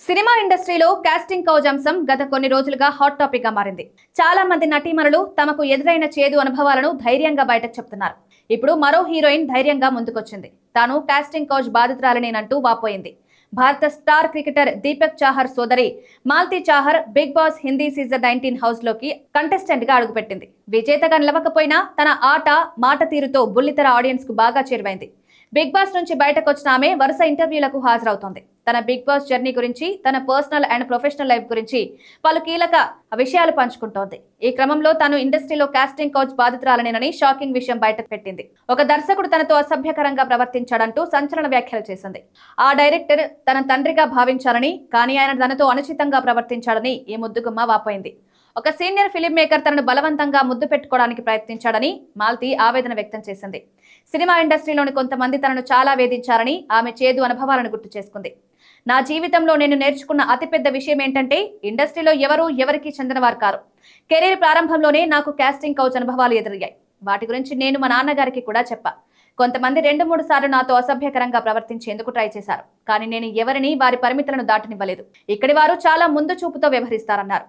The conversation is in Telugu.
సినిమా ఇండస్ట్రీలో కాస్టింగ్ కౌజ్ అంశం గత కొన్ని రోజులుగా హాట్ టాపిక్ గా మారింది. చాలా మంది నటీమణులు తమకు ఎదురైన చేదు అనుభవాలను ధైర్యంగా బయటకు చెప్తున్నారు. ఇప్పుడు మరో హీరోయిన్ ధైర్యంగా ముందుకొచ్చింది. తాను కాస్టింగ్ కౌజ్ బాధితురాలనేనంటూ వాపోయింది. భారత స్టార్ క్రికెటర్ దీపక్ చాహర్ సోదరి Malti Chahar Bigg Boss Hindi season 19 house లోకి కంటెస్టెంట్ గా అడుగుపెట్టింది. విజేతగా నిలవకపోయినా తన ఆట మాట తీరుతో బుల్లితెర ఆడియన్స్ కు బాగా చేరువైంది. బిగ్ బాస్ నుంచి బయటకు వచ్చిన ఆమె వరుస ఇంటర్వ్యూలకు హాజరవుతోంది. తన బిగ్ బాస్ జర్నీ గురించి, తన పర్సనల్ అండ్ ప్రొఫెషనల్ లైఫ్ గురించి పలు కీలక విషయాలు పంచుకుంటోంది. ఈ క్రమంలో తాను ఇండస్ట్రీలో కాస్టింగ్ కౌచ్ బాధితురాలనేనని షాకింగ్ విషయం బయటకు పెట్టింది. ఒక దర్శకుడు తనతో అసభ్యకరంగా ప్రవర్తించాడంటూ సంచలన వ్యాఖ్యలు చేసింది. ఆ డైరెక్టర్ తన తండ్రిగా భావించాలని, కానీ ఆయన తనతో అనుచితంగా ప్రవర్తించాడని ఈ ముద్దుగుమ్మ వాపోయింది. ఒక సీనియర్ ఫిలిం మేకర్ తనను బలవంతంగా ముద్దు పెట్టుకోవడానికి ప్రయత్నించాడని మాల్తీ ఆవేదన వ్యక్తం చేసింది. సినిమా ఇండస్ట్రీలోని కొంతమంది తనను చాలా వేధించారని ఆమె చేదు అనుభవాలను గుర్తు చేసుకుంది. నా జీవితంలో నేను నేర్చుకున్న అతిపెద్ద విషయం ఏంటంటే ఇండస్ట్రీలో ఎవరికి చెందినవారు కారు. కెరీర్ ప్రారంభంలోనే నాకు కాస్టింగ్ కౌచ్ అనుభవాలు ఎదురయ్యాయి. వాటి గురించి నేను మా నాన్నగారికి కూడా చెప్పా. కొంతమంది 2-3 సార్లు నాతో అసభ్యకరంగా ప్రవర్తించేందుకు ట్రై చేశారు. కానీ నేను ఎవరిని వారి పరిమితులను దాటనివ్వలేదు. ఇక్కడి వారు చాలా ముందు చూపుతో వ్యవహరిస్తారన్నారు.